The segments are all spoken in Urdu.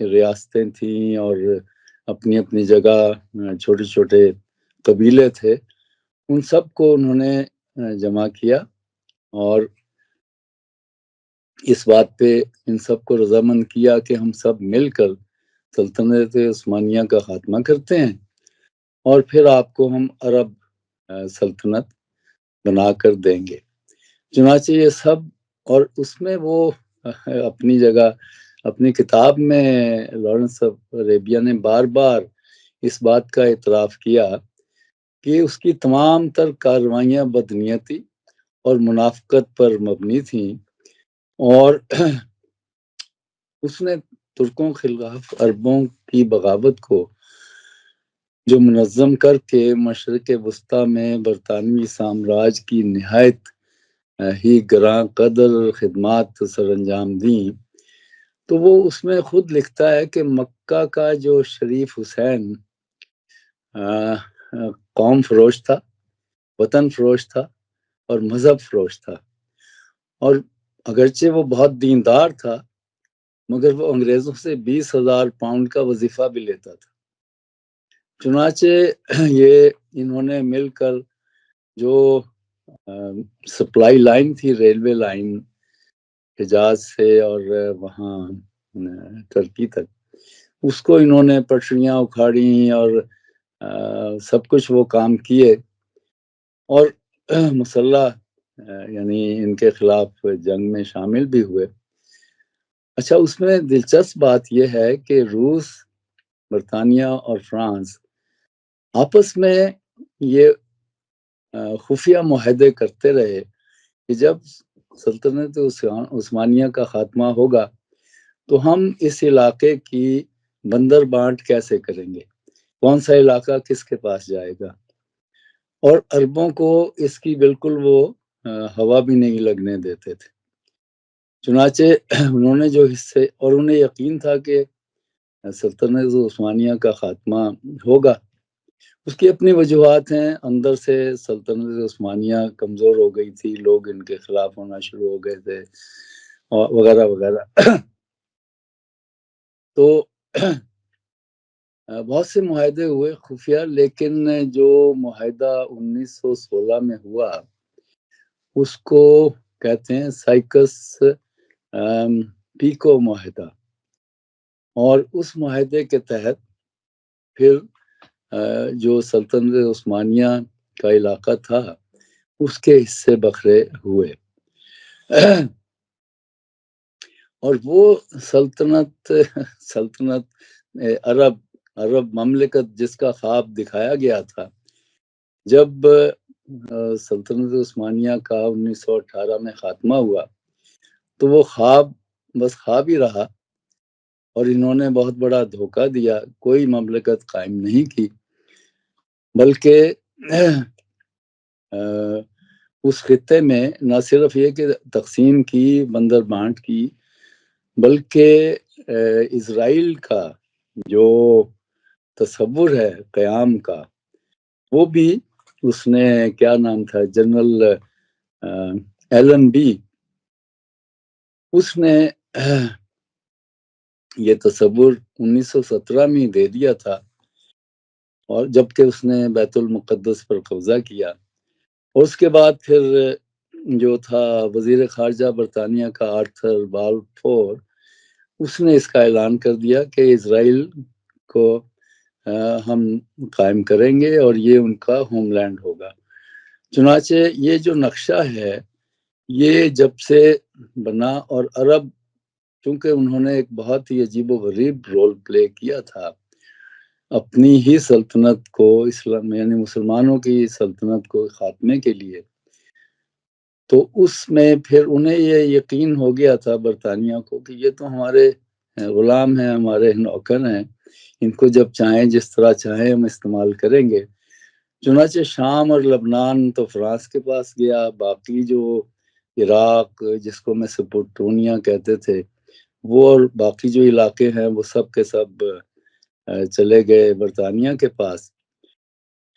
ریاستیں تھیں اور اپنی اپنی جگہ چھوٹے چھوٹے قبیلے تھے، ان سب کو انہوں نے جمع کیا اور اس بات پہ ان سب کو رضامند کیا کہ ہم سب مل کر سلطنت عثمانیہ کا خاتمہ کرتے ہیں اور پھر آپ کو ہم عرب سلطنت بنا کر دیں گے۔ چنانچہ یہ سب، اور اس میں وہ اپنی جگہ اپنی کتاب میں لارنس آف عربیہ نے بار بار اس بات کا اعتراف کیا کہ اس کی تمام تر کارروائیاں بدنیتی اور منافقت پر مبنی تھیں، اور اس نے ترکوں کے خلاف عربوں کی بغاوت کو جو منظم کر کے مشرق وسطیٰ میں برطانوی سامراج کی نہایت ہی گراں قدر خدمات سر انجام دیں، تو وہ اس میں خود لکھتا ہے کہ مکہ کا جو شریف حسین قوم فروش تھا، وطن فروش تھا اور مذہب فروش تھا، اور اگرچہ وہ بہت دیندار تھا مگر وہ انگریزوں سے 20,000 پاؤنڈ کا وظیفہ بھی لیتا تھا۔ چنانچہ یہ انہوں نے مل کر جو سپلائی لائن تھی، ریلوے لائن حجاز سے اور وہاں ترکی تک، اس کو انہوں نے پٹریاں اکھاڑی اور سب کچھ وہ کام کیے اور مسلح یعنی ان کے خلاف جنگ میں شامل بھی ہوئے۔ اچھا، اس میں دلچسپ بات یہ ہے کہ روس، برطانیہ اور فرانس آپس میں یہ خفیہ معاہدے کرتے رہے کہ جب سلطنت عثمانیہ کا خاتمہ ہوگا تو ہم اس علاقے کی بندر بانٹ کیسے کریں گے، کون سا علاقہ کس کے پاس جائے گا، اور عربوں کو اس کی بالکل وہ ہوا بھی نہیں لگنے دیتے تھے۔ چنانچہ انہوں نے جو حصے، اور انہیں یقین تھا کہ سلطنت عثمانیہ کا خاتمہ ہوگا، اس کی اپنی وجوہات ہیں، اندر سے سلطنت عثمانیہ کمزور ہو گئی تھی، لوگ ان کے خلاف ہونا شروع ہو گئے تھے وغیرہ وغیرہ۔ تو بہت سے معاہدے ہوئے خفیہ، لیکن جو معاہدہ 1916 میں ہوا اس کو کہتے ہیں سائکس پیکو معاہدہ، اور اس معاہدے کے تحت پھر جو سلطنت عثمانیہ کا علاقہ تھا اس کے حصے بکھرے ہوئے، اور وہ سلطنت عرب مملکت جس کا خواب دکھایا گیا تھا، جب سلطنت عثمانیہ کا 1918 میں خاتمہ ہوا تو وہ خواب بس خواب ہی رہا، اور انہوں نے بہت بڑا دھوکہ دیا، کوئی مملکت قائم نہیں کی، بلکہ اس خطے میں نہ صرف یہ کہ تقسیم کی، بندر بانٹ کی، بلکہ اسرائیل کا جو تصور ہے قیام کا وہ بھی اس نے، کیا نام تھا، جنرل ایلن بی، اس نے یہ تصور 1917 میں دے دیا تھا، اور جبکہ اس نے بیت المقدس پر قبضہ کیا، اور اس کے بعد پھر جو تھا وزیر خارجہ برطانیہ کا آرتھر بالفور، اس نے اس کا اعلان کر دیا کہ اسرائیل کو ہم قائم کریں گے اور یہ ان کا ہوم لینڈ ہوگا۔ چنانچہ یہ جو نقشہ ہے یہ جب سے بنا، اور عرب چونکہ انہوں نے ایک بہت ہی عجیب و غریب رول پلے کیا تھا اپنی ہی سلطنت کو، اسلام یعنی مسلمانوں کی سلطنت کو خاتمے کے لیے، تو اس میں پھر انہیں یہ یقین ہو گیا تھا برطانیہ کو کہ یہ تو ہمارے غلام ہیں، ہمارے نوکر ہیں، ان کو جب چاہیں جس طرح چاہیں ہم استعمال کریں گے۔ چنانچہ شام اور لبنان تو فرانس کے پاس گیا، باقی جو عراق جس کو میں سپوٹونیا کہتے تھے وہ، اور باقی جو علاقے ہیں وہ سب کے سب چلے گئے برطانیہ کے پاس۔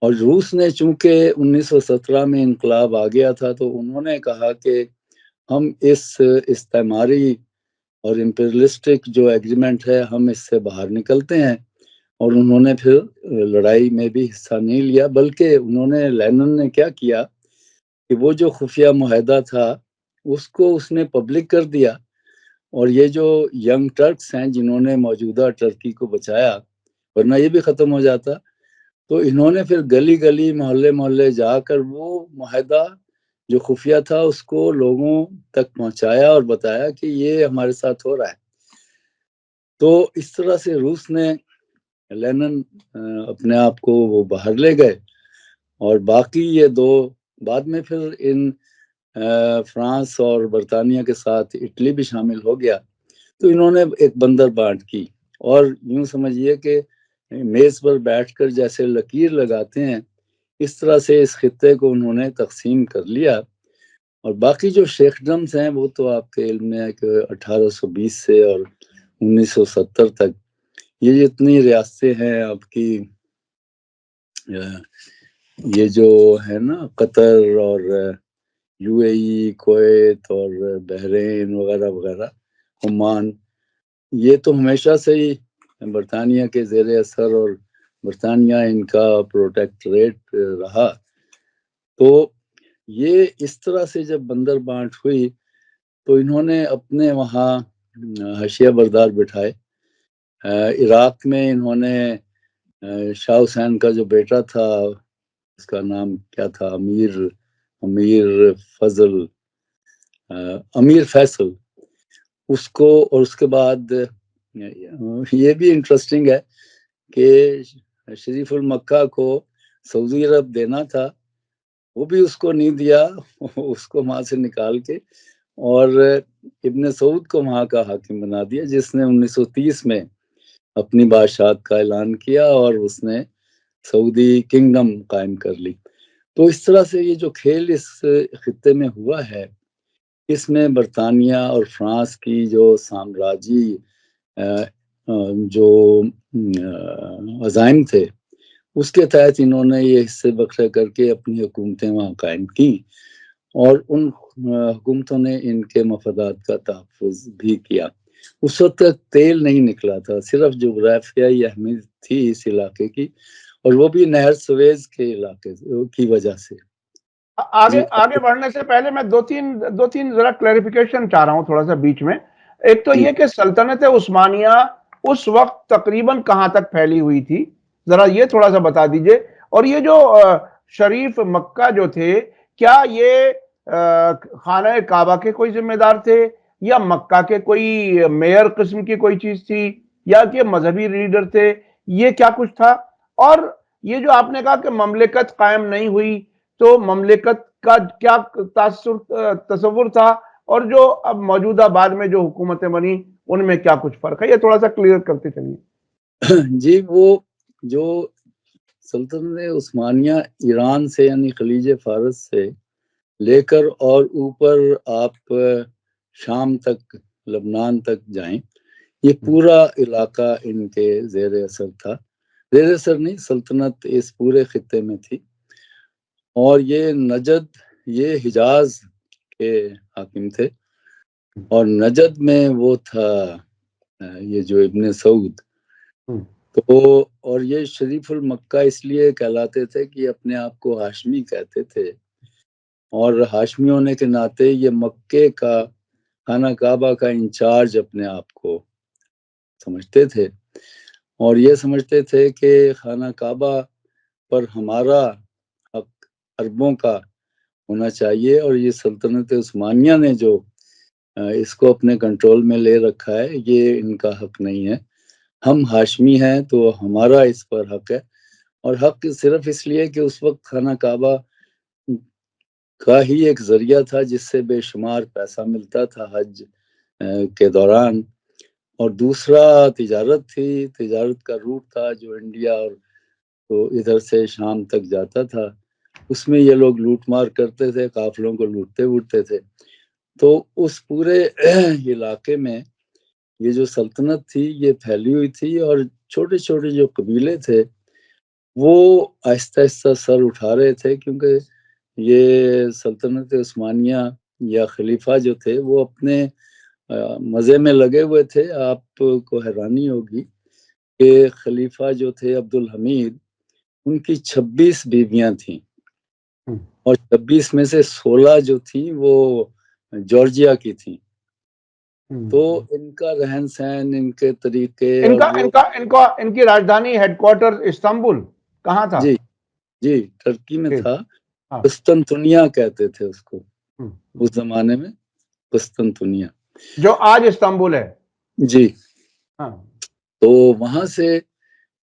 اور روس نے چونکہ 1917 میں انقلاب آ گیا تھا تو انہوں نے کہا کہ ہم اس استعماری اور امپیریلسٹک جو ایگریمنٹ ہے ہم اس سے باہر نکلتے ہیں. اور انہوں نے پھر لڑائی میں بھی حصہ نہیں لیا، بلکہ انہوں نے لینن نے کیا کیا کہ وہ جو خفیہ معاہدہ تھا اس نے پبلک کر دیا. اور یہ جو ینگ ٹرکس ہیں جنہوں نے موجودہ ٹرکی کو بچایا، ورنہ یہ بھی ختم ہو جاتا، تو انہوں نے پھر گلی گلی محلے محلے جا کر وہ معاہدہ جو خفیہ تھا اس کو لوگوں تک پہنچایا اور بتایا کہ یہ ہمارے ساتھ ہو رہا ہے. تو اس طرح سے روس نے لینن اپنے آپ کو وہ باہر لے گئے، اور باقی یہ دو بعد میں پھر ان فرانس اور برطانیہ کے ساتھ اٹلی بھی شامل ہو گیا. تو انہوں نے ایک بندر بانٹ کی، اور یوں سمجھیے کہ میز پر بیٹھ کر جیسے لکیر لگاتے ہیں اس طرح سے اس خطے کو انہوں نے تقسیم کر لیا. اور باقی جو شیخڈمز ہیں وہ تو آپ کے علم میں ہے کہ 1820 سے اور 1970 تک یہ جتنی ریاستیں ہیں آپ کی، یہ جو ہے نا قطر اور یو اے ای، کویت اور بحرین وغیرہ وغیرہ، عمان، یہ تو ہمیشہ سے ہی برطانیہ کے زیر اثر اور برطانیہ ان کا پروٹیکٹریٹ رہا. تو یہ اس طرح سے جب بندر بانٹ ہوئی تو انہوں نے اپنے وہاں حاشیہ بردار بٹھائے. عراق میں انہوں نے شاہ حسین کا جو بیٹا تھا اس کا نام کیا تھا، امیر فیصل، اس کو، اور اس کے بعد یہ بھی انٹرسٹنگ ہے کہ شریف المکہ کو سعودی عرب دینا تھا، وہ بھی اس کو نہیں دیا، اس کو وہاں سے نکال کے اور ابن سعود کو وہاں کا حاکم بنا دیا، جس نے 1930 میں اپنی بادشاہت کا اعلان کیا اور اس نے سعودی کنگڈم قائم کر لی. تو اس طرح سے یہ جو کھیل اس خطے میں ہوا ہے، اس میں برطانیہ اور فرانس کی جو سامراجی جو عزائم تھے اس کے تحت انہوں نے یہ حصے بکھرے کر کے اپنی حکومتیں وہاں قائم کی، اور ان حکومتوں نے ان کے مفادات کا تحفظ بھی کیا. اس وقت تک تیل نہیں نکلا تھا، صرف جغرافیائی اہمیت تھی اس علاقے کی، اور وہ بھی نہر سویز کے علاقے کی وجہ سے. آگے بڑھنے سے پہلے میں دو تین ذرا کلیریفیکیشن چاہ رہا ہوں تھوڑا سا بیچ میں. ایک تو یہ کہ سلطنت عثمانیہ اس وقت تقریباً کہاں تک پھیلی ہوئی تھی، ذرا یہ تھوڑا سا بتا دیجئے. اور یہ جو شریف مکہ جو تھے، کیا یہ خانہ کعبہ کے کوئی ذمہ دار تھے، یا مکہ کے کوئی میئر قسم کی کوئی چیز تھی، یا کہ مذہبی لیڈر تھے، یہ کیا کچھ تھا؟ اور یہ جو آپ نے کہا کہ مملکت قائم نہیں ہوئی، تو مملکت کا کیا تصور تھا، اور جو اب موجودہ بعد میں جو حکومتیں بنی ان میں کیا کچھ فرق ہے؟ یہ تھوڑا سا کلیئر کرتے چلیے. جی، وہ جو سلطنت عثمانیہ ایران سے یعنی خلیج فارس سے لے کر اور اوپر آپ شام تک، لبنان تک جائیں، یہ پورا علاقہ ان کے زیر اثر تھا. زیر اثر نہیں، سلطنت اس پورے خطے میں تھی. اور یہ نجد، یہ حجاز کے حاکم تھے، اور نجد میں وہ تھا یہ جو ابن سعود. تو اور یہ شریف المکہ اس لیے کہلاتے تھے کہ اپنے آپ کو ہاشمی کہتے تھے، اور ہاشمی ہونے کے ناطے یہ مکے کا خانہ کعبہ کا انچارج اپنے آپ کو سمجھتے تھے، اور یہ سمجھتے تھے کہ خانہ کعبہ پر ہمارا حق عربوں کا ہونا چاہیے، اور یہ سلطنت عثمانیہ نے جو اس کو اپنے کنٹرول میں لے رکھا ہے یہ ان کا حق نہیں ہے، ہم ہاشمی ہیں تو ہمارا اس پر حق ہے. اور حق صرف اس لیے کہ اس وقت خانہ کعبہ کا ہی ایک ذریعہ تھا جس سے بے شمار پیسہ ملتا تھا حج کے دوران، اور دوسرا تجارت تھی، تجارت کا روٹ تھا جو انڈیا اور تو ادھر سے شام تک جاتا تھا، اس میں یہ لوگ لوٹ مار کرتے تھے، قافلوں کو لوٹتے ووٹتے تھے. تو اس پورے علاقے میں یہ جو سلطنت تھی یہ پھیلی ہوئی تھی، اور چھوٹے چھوٹے جو قبیلے تھے وہ آہستہ آہستہ سر اٹھا رہے تھے، کیونکہ یہ سلطنت عثمانیہ یا خلیفہ جو تھے وہ اپنے مزے میں لگے ہوئے تھے. آپ کو حیرانی ہوگی کہ خلیفہ جو تھے عبدالحمید، ان کی 26 بیویاں تھیں اور 26 میں سے 16 جو تھیں وہ جارجیا کی تھیں. تو ان کا رہن سہن، ان کے طریقے، ان کی راجدھانی ہیڈ کوارٹر استنبول کہاں تھا؟ جی ترکی میں تھا. قسطنطنیہ کہتے تھے اس کو اس زمانے میں، قسطنطنیہ، جو آج استنبول ہے. جی. تو وہاں سے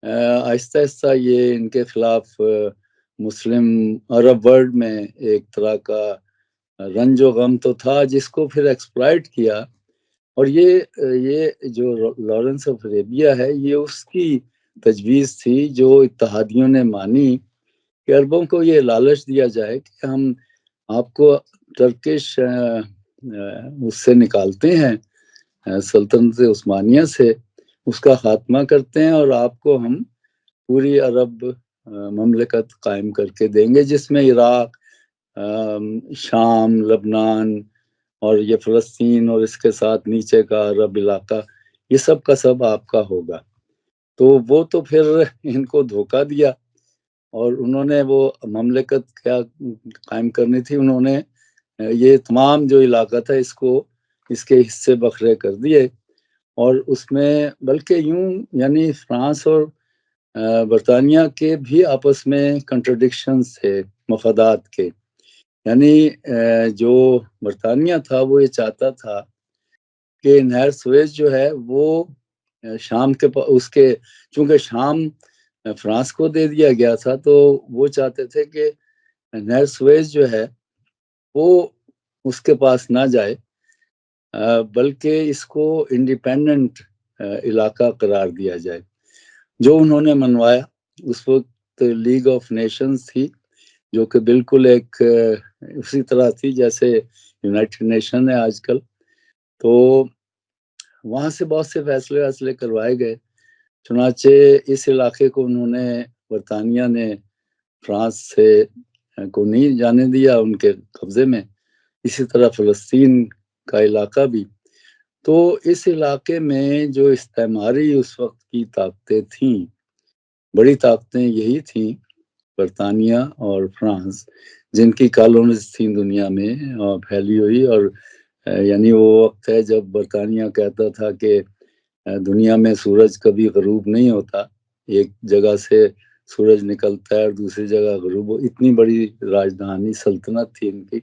آہستہ آہستہ یہ ان کے خلاف مسلم عرب ورلڈ میں ایک طرح کا رنج و غم تو تھا، جس کو پھر ایکسپلائٹ کیا. اور یہ جو لارنس آف عربیہ ہے، یہ اس کی تجویز تھی جو اتحادیوں نے مانی کہ عربوں کو یہ لالچ دیا جائے کہ ہم آپ کو ٹرکش اس سے نکالتے ہیں، سلطنت عثمانیہ سے، اس کا خاتمہ کرتے ہیں اور آپ کو ہم پوری عرب مملکت قائم کر کے دیں گے، جس میں عراق، شام، لبنان اور یہ فلسطین اور اس کے ساتھ نیچے کا عرب علاقہ، یہ سب کا سب آپ کا ہوگا. تو وہ تو پھر ان کو دھوکہ دیا اور انہوں نے وہ مملکت کیا قائم کرنی تھی، انہوں نے یہ تمام جو علاقہ تھا اس کے حصے بکھرے کر دیے. اور اس میں بلکہ یوں یعنی فرانس اور برطانیہ کے بھی آپس میں کنٹرڈکشنز تھے مفادات کے. یعنی جو برطانیہ تھا وہ یہ چاہتا تھا کہ نہر سویز جو ہے وہ شام کے چونکہ شام فرانس کو دے دیا گیا تھا، تو وہ چاہتے تھے کہ نہر سویز جو ہے وہ اس کے پاس نہ جائے، بلکہ اس کو انڈیپینڈنٹ علاقہ قرار دیا جائے، جو انہوں نے منوایا. اس وقت لیگ آف نیشنز تھی، جو کہ بالکل ایک اسی طرح تھی جیسے یونائٹڈ نیشن ہے آج کل. تو وہاں سے بہت سے فیصلے کروائے گئے. چنانچہ اس علاقے کو انہوں نے، برطانیہ نے فرانس سے کو نہیں جانے دیا ان کے قبضے میں. اسی طرح فلسطین کا علاقہ بھی. تو اس علاقے میں جو استعماری اس وقت کی طاقتیں تھیں، بڑی طاقتیں یہی تھیں، برطانیہ اور فرانس، جن کی کالونیز تھیں دنیا میں پھیلی ہوئی. اور یعنی وہ وقت ہے جب برطانیہ کہتا تھا کہ دنیا میں سورج کبھی غروب نہیں ہوتا، ایک جگہ سے سورج نکلتا ہے اور دوسری جگہ غروب ہو. اتنی بڑی راجدھانی سلطنت تھی ان کی.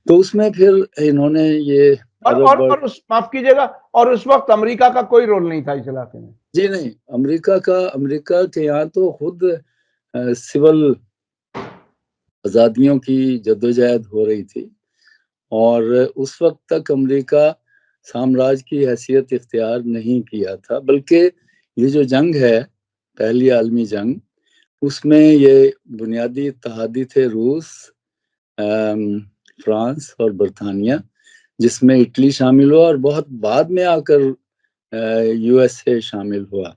تو اس میں پھر انہوں نے یہ معاف کیجیے گا، اور اس وقت امریکہ کا کوئی رول نہیں تھا اس علاقے میں؟ جی نہیں، امریکہ کے یہاں تو خود سول آزادیوں کی جدوجہد ہو رہی تھی، اور اس وقت تک امریکہ سامراج کی حیثیت اختیار نہیں کیا تھا. بلکہ یہ جو جنگ ہے، پہلی عالمی جنگ، اس میں یہ بنیادی اتحادی تھے روس، فرانس اور برطانیہ، جس میں اٹلی شامل ہوا اور بہت بعد میں آ کر یو ایس اے شامل ہوا.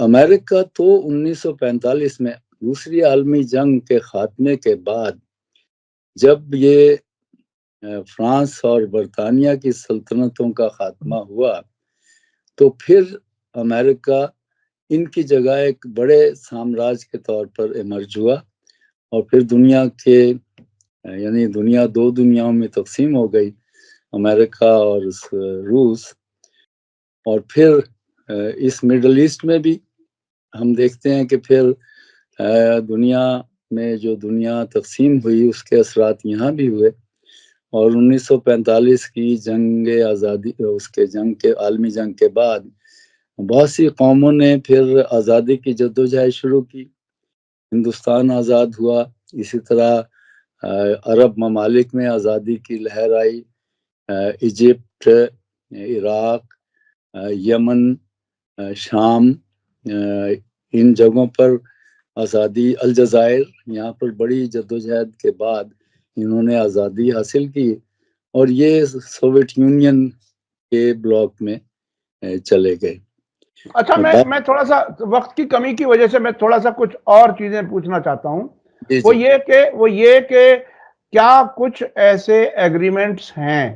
امریکہ تو 1945 میں دوسری عالمی جنگ کے خاتمے کے بعد، جب یہ فرانس اور برطانیہ کی سلطنتوں کا خاتمہ ہوا، تو پھر امریکہ ان کی جگہ ایک بڑے سامراج کے طور پر ایمرج ہوا. اور پھر دنیا کے یعنی دنیا دو دنیاؤں میں تقسیم ہو گئی، امریکہ اور روس. اور پھر اس مڈل ایسٹ میں بھی ہم دیکھتے ہیں کہ پھر دنیا میں جو دنیا تقسیم ہوئی، اس کے اثرات یہاں بھی ہوئے. اور 1945 کی جنگ آزادی، اس کے عالمی جنگ کے بعد بہت سی قوموں نے پھر آزادی کی جدوجہد شروع کی. ہندوستان آزاد ہوا، اسی طرح عرب ممالک میں آزادی کی لہر آئی، ایجپٹ، عراق، یمن، شام، ان جگہوں پر آزادی، الجزائر، یہاں پر بڑی جدوجہد کے بعد انہوں نے آزادی حاصل کی، اور یہ سوویت یونین کے بلاک میں چلے گئے. اچھا، میں تھوڑا سا وقت کی کمی کی وجہ سے میں تھوڑا سا کچھ اور چیزیں پوچھنا چاہتا ہوں. وہ یہ کہ کیا کچھ ایسے ایگریمنٹس ہیں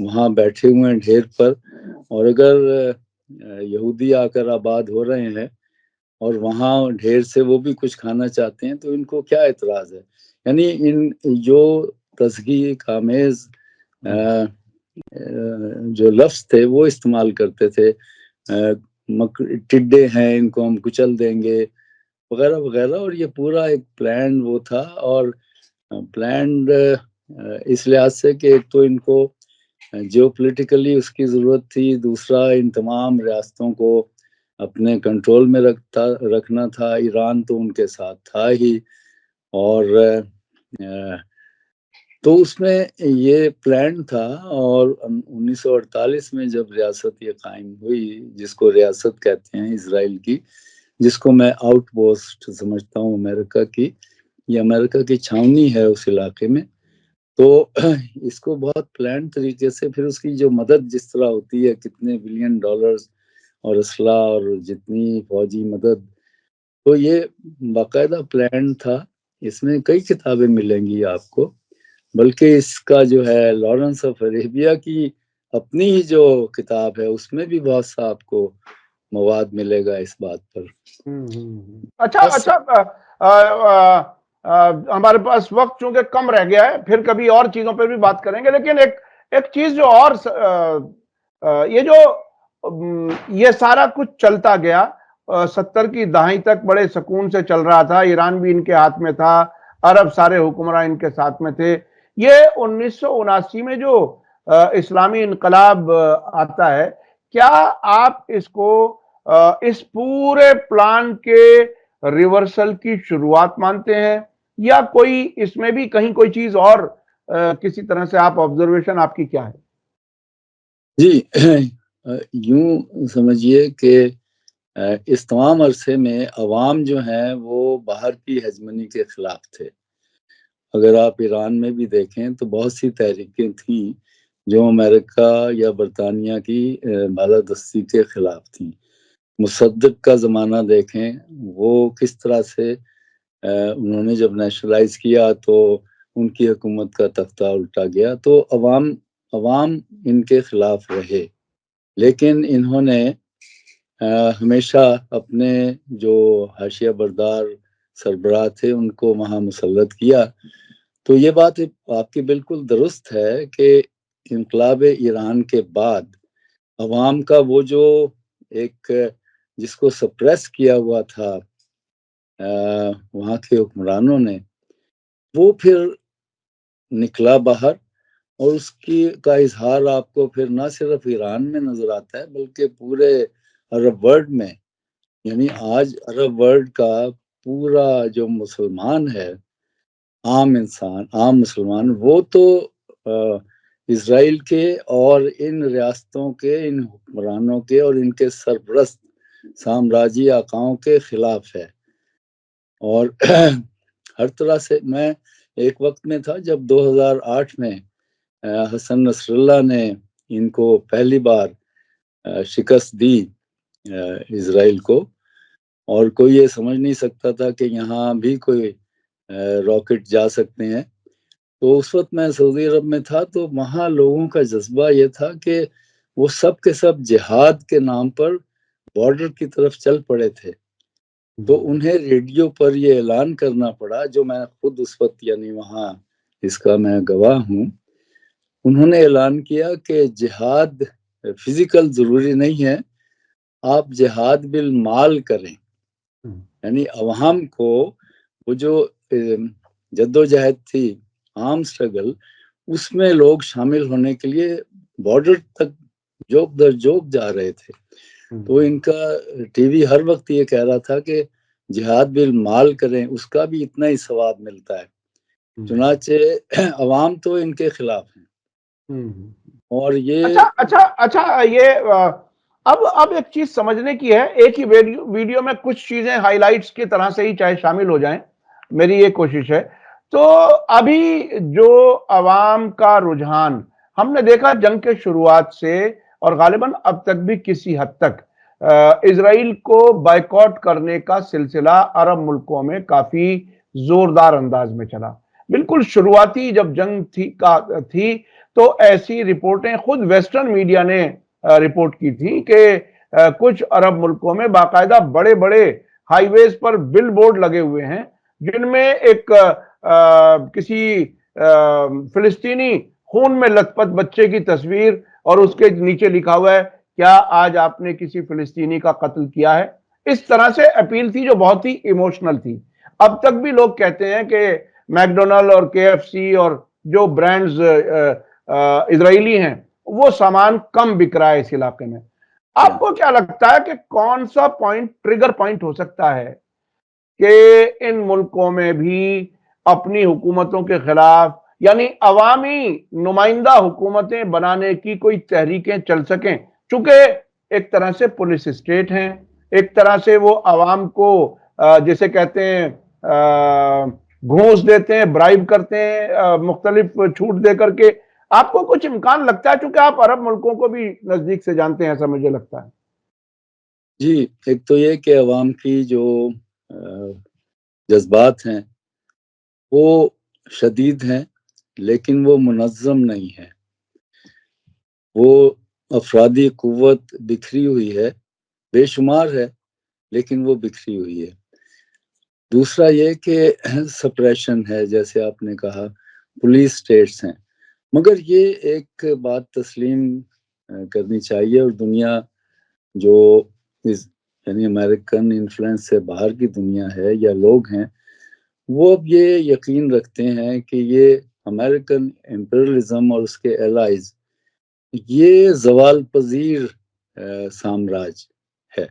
وہاں بیٹھے ہوئے ہیں ڈھیر پر، اور اگر یہودی آ کر آباد ہو رہے ہیں اور وہاں ڈھیر سے وہ بھی کچھ کھانا چاہتے ہیں تو ان کو کیا اعتراض ہے؟ یعنی ان جو تضحیق آمیز جو لفظ تھے وہ استعمال کرتے تھے، ٹڈے ہیں، ان کو ہم کچل دیں گے وغیرہ وغیرہ، اور یہ پورا ایک پلان وہ تھا، اور پلانڈ اس لحاظ سے کہ ایک تو ان کو جیو پولیٹیکلی اس کی ضرورت تھی، دوسرا ان تمام ریاستوں کو اپنے کنٹرول میں رکھنا تھا، ایران تو ان کے ساتھ تھا ہی، اور تو اس میں یہ پلان تھا۔ اور 1948 میں جب ریاست یہ قائم ہوئی، جس کو ریاست کہتے ہیں اسرائیل کی، جس کو میں آؤٹ پوسٹ سمجھتا ہوں امریکہ کی، یہ امریکہ کی چھاونی ہے اس علاقے میں، تو اس کو بہت پلان طریقے سے پھر اس کی جو مدد جس طرح ہوتی ہے، کتنے بلین ڈالرز اور اسلحہ اور جتنی فوجی مدد، تو یہ باقاعدہ پلان تھا۔ اس میں کئی کتابیں ملیں گی آپ کو، بلکہ اس کا جو ہے لارنس آف عربیہ کی اپنی ہی جو کتاب ہے اس میں بھی بہت سا آپ کو مواد ملے گا اس بات پر۔ اچھا، ہمارے پاس وقت چونکہ کم رہ گیا ہے، پھر کبھی اور چیزوں پہ بھی بات کریں گے، لیکن ایک چیز جو اور یہ سارا کچھ چلتا گیا، 70 کی دہائی تک بڑے سکون سے چل رہا تھا، ایران بھی ان کے ہاتھ میں تھا، عرب سارے حکمراں ان کے ساتھ میں تھے۔ یہ 1979 میں جو اسلامی انقلاب آتا ہے، کیا آپ اس کو اس پورے پلان کے ریورسل کی شروعات مانتے ہیں، یا کوئی اس میں بھی کہیں کوئی چیز اور کسی طرح سے آپ آبزرویشن آپ کی کیا ہے؟ جی، یوں سمجھیے کہ اس تمام عرصے میں عوام جو ہیں وہ باہر کی ہیجمنی کے خلاف تھے۔ اگر آپ ایران میں بھی دیکھیں تو بہت سی تحریکیں تھیں جو امریکہ یا برطانیہ کی بالادستی کے خلاف تھیں۔ مصدق کا زمانہ دیکھیں، وہ کس طرح سے انہوں نے جب نیشنلائز کیا تو ان کی حکومت کا تختہ الٹا گیا، تو عوام ان کے خلاف رہے، لیکن انہوں نے ہمیشہ اپنے جو حاشیہ بردار سربراہ تھے ان کو وہاں مسلط کیا۔ تو یہ بات آپ کی بالکل درست ہے کہ انقلاب ایران کے بعد عوام کا وہ جو ایک جس کو سپریس کیا ہوا تھا وہاں کے حکمرانوں نے، وہ پھر نکلا باہر، اور اس کا اظہار آپ کو پھر نہ صرف ایران میں نظر آتا ہے بلکہ پورے عرب ورلڈ میں۔ یعنی آج عرب ورلڈ کا پورا جو مسلمان ہے، عام انسان، عام مسلمان، وہ تو اسرائیل کے اور ان ریاستوں کے، ان حکمرانوں کے اور ان کے سرپرست سامراجی آقاؤں کے خلاف ہے۔ اور ہر طرح سے، میں ایک وقت میں تھا جب 2008 میں حسن نصر اللہ نے ان کو پہلی بار شکست دی اسرائیل کو، اور کوئی یہ سمجھ نہیں سکتا تھا کہ یہاں بھی کوئی راکٹ جا سکتے ہیں۔ تو اس وقت میں سعودی عرب میں تھا، تو وہاں لوگوں کا جذبہ یہ تھا کہ وہ سب کے سب جہاد کے نام پر بارڈر کی طرف چل پڑے تھے۔ تو انہیں ریڈیو پر یہ اعلان کرنا پڑا، جو میں خود اس وقت یعنی وہاں اس کا میں گواہ ہوں، انہوں نے اعلان کیا کہ جہاد فزیکل ضروری نہیں ہے، آپ جہاد بالمال کریں۔ یعنی عوام کو وہ جو جد و جہد تھی، عام سٹرگل، اس میں لوگ شامل ہونے کے لیے بارڈر تک جوک در جوک جا رہے تھے۔ تو ان کا ٹی وی ہر وقت یہ کہہ رہا تھا کہ جہاد بالمال کریں، اس کا بھی اتنا ہی ثواب ملتا ہے۔ چنانچہ عوام تو ان کے خلاف ہیں۔ اور یہ اچھا، یہ اب ایک چیز سمجھنے کی ہے، ایک ہی ویڈیو میں کچھ چیزیں ہائی لائٹس کی طرح سے ہی چاہے شامل ہو جائیں، میری یہ کوشش ہے۔ تو ابھی جو عوام کا رجحان ہم نے دیکھا جنگ کے شروعات سے، اور غالباً اب تک بھی کسی حد تک اسرائیل کو بائیکاٹ کرنے کا سلسلہ عرب ملکوں میں کافی زوردار انداز میں چلا۔ بالکل شروعاتی جب جنگ تھی تو ایسی رپورٹیں خود ویسٹرن میڈیا نے رپورٹ کی تھی کہ کچھ عرب ملکوں میں باقاعدہ بڑے بڑے ہائی ویز پر بل بورڈ لگے ہوئے ہیں جن میں ایک کسی فلسطینی خون میں لت پت بچے کی تصویر اور اس کے نیچے لکھا ہوا ہے کیا آج آپ نے کسی فلسطینی کا قتل کیا ہے. اس طرح سے اپیل تھی جو بہت ہی ایموشنل تھی. اب تک بھی لوگ کہتے ہیں کہ میکڈونلڈ اور KFC اور جو برانڈز اسرائیلی ہیں وہ سامان کم بک رہا ہے اس علاقے میں. آپ کو کیا لگتا ہے کہ کون سا پوائنٹ ٹریگر پوائنٹ ہو سکتا ہے کہ ان ملکوں میں بھی اپنی حکومتوں کے خلاف یعنی عوامی نمائندہ حکومتیں بنانے کی کوئی تحریکیں چل سکیں؟ چونکہ ایک طرح سے پولیس اسٹیٹ ہیں, ایک طرح سے وہ عوام کو جسے کہتے ہیں گھونس دیتے ہیں, برائب کرتے ہیں مختلف چھوٹ دے کر کے. آپ کو کچھ امکان لگتا ہے چونکہ آپ عرب ملکوں کو بھی نزدیک سے جانتے ہیں ایسا مجھے لگتا ہے؟ جی, ایک تو یہ کہ عوام کی جو جذبات ہیں وہ شدید ہیں لیکن وہ منظم نہیں ہے. وہ افرادی قوت بکھری ہوئی ہے, بے شمار ہے لیکن وہ بکھری ہوئی ہے. دوسرا یہ کہ سپریشن ہے, جیسے آپ نے کہا پولیس سٹیٹس ہیں. مگر یہ ایک بات تسلیم کرنی چاہیے اور دنیا جو یعنی امریکن انفلوئنس سے باہر کی دنیا ہے یا لوگ ہیں وہ اب یہ یقین رکھتے ہیں کہ یہ امریکن امپیریلزم اور اس کے الائز یہ زوال پذیر سامراج ہے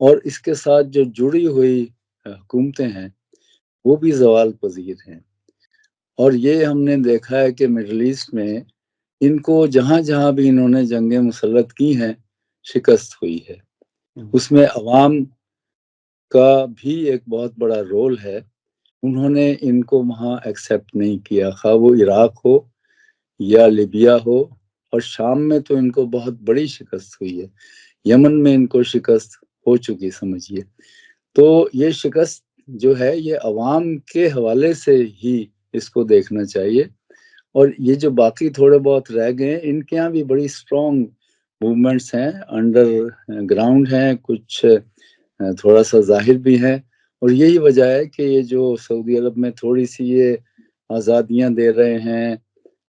اور اس کے ساتھ جو جڑی ہوئی حکومتیں ہیں وہ بھی زوال پذیر ہیں. اور یہ ہم نے دیکھا ہے کہ مڈل ایسٹ میں ان کو جہاں جہاں بھی انہوں نے جنگیں مسلط کی ہیں شکست ہوئی ہے. اس میں عوام کا بھی ایک بہت بڑا رول ہے. انہوں نے ان کو وہاں ایکسیپٹ نہیں کیا, خواہ وہ عراق ہو یا لیبیا ہو, اور شام میں تو ان کو بہت بڑی شکست ہوئی ہے, یمن میں ان کو شکست ہو چکی سمجھیے. تو یہ شکست جو ہے یہ عوام کے حوالے سے ہی اس کو دیکھنا چاہیے. اور یہ جو باقی تھوڑے بہت رہ گئے ان کے یہاں بھی بڑی اسٹرانگ موومنٹس ہیں, انڈر گراؤنڈ ہیں, کچھ تھوڑا سا ظاہر بھی ہیں. اور یہی وجہ ہے کہ یہ جو سعودی عرب میں تھوڑی سی یہ آزادیاں دے رہے ہیں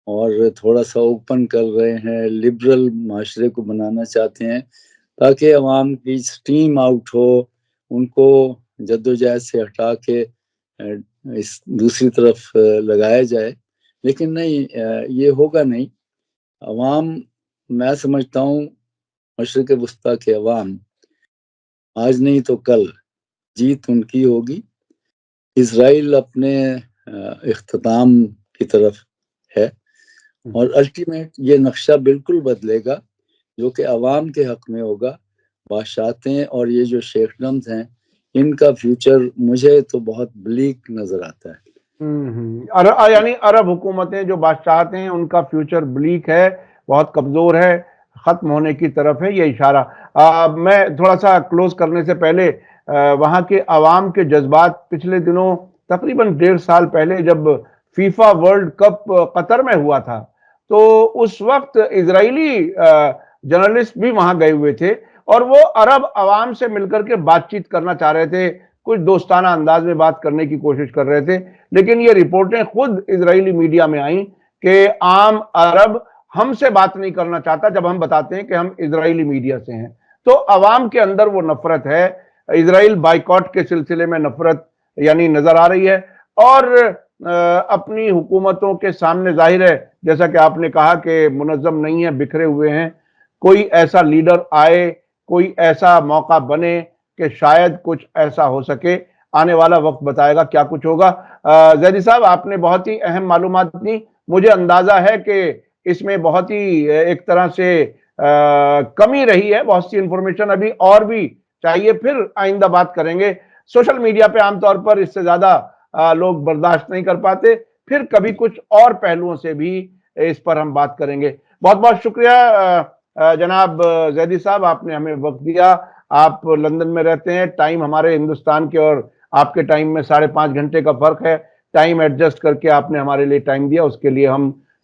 اور تھوڑا سا اوپن کر رہے ہیں, لبرل معاشرے کو بنانا چاہتے ہیں تاکہ عوام کی سٹیم آؤٹ ہو, ان کو جدوجہد سے ہٹا کے اس دوسری طرف لگایا جائے. لیکن نہیں, یہ ہوگا نہیں. عوام, میں سمجھتا ہوں مشرق وسطیٰ کے عوام آج نہیں تو کل جیت ان کی ہوگی. اسرائیل اپنے اختتام کی طرف ہے اور الٹیمیٹ یہ نقشہ بالکل بدلے گا جو کہ عوام کے حق میں ہوگا. بادشاہتیں اور یہ جو شیخڈمز ہیں ان کا فیوچر مجھے تو بہت بلیک نظر آتا ہے. یعنی عرب حکومتیں جو بادشاہتیں ہیں ان کا فیوچر بلیک ہے, بہت کمزور ہے, ختم ہونے کی طرف ہے, یہ اشارہ. میں تھوڑا سا کلوز کرنے سے پہلے وہاں کے عوام کے جذبات پچھلے دنوں تقریباً 1.5 سال پہلے جب فیفا ورلڈ کپ قطر میں ہوا تھا تو اس وقت اسرائیلی جرنلسٹ بھی وہاں گئے ہوئے تھے اور وہ عرب عوام سے مل کر کے بات چیت کرنا چاہ رہے تھے, کچھ دوستانہ انداز میں بات کرنے کی کوشش کر رہے تھے. لیکن یہ رپورٹیں خود اسرائیلی میڈیا میں آئیں کہ عام عرب ہم سے بات نہیں کرنا چاہتا جب ہم بتاتے ہیں کہ ہم اسرائیلی میڈیا سے ہیں. تو عوام کے اندر وہ نفرت ہے, اسرائیل بائیکاٹ کے سلسلے میں نفرت یعنی نظر آ رہی ہے. اور اپنی حکومتوں کے سامنے ظاہر ہے جیسا کہ آپ نے کہا کہ منظم نہیں ہے, بکھرے ہوئے ہیں. کوئی ایسا لیڈر آئے, کوئی ایسا موقع بنے کہ شاید کچھ ایسا ہو سکے. آنے والا وقت بتائے گا کیا کچھ ہوگا. زیدی صاحب, آپ نے بہت ہی اہم معلومات دی. مجھے اندازہ ہے کہ اس میں بہت ہی ایک طرح سے کمی رہی ہے, بہت سی انفارمیشن ابھی اور بھی چاہیے, پھر آئندہ بات کریں گے. سوشل میڈیا پہ عام طور پر اس سے زیادہ لوگ برداشت نہیں کر پاتے, پھر کبھی کچھ اور پہلوؤں سے بھی اس پر ہم بات کریں گے. بہت بہت شکریہ جناب زیدی صاحب, آپ نے ہمیں وقت دیا. آپ لندن میں رہتے ہیں, ٹائم ہمارے ہندوستان کے اور آپ کے ٹائم میں 5.5 گھنٹے کا فرق ہے. ٹائم ایڈجسٹ کر کے آپ نے ہمارے لیے ٹائم دیا, اس کے لیے ہم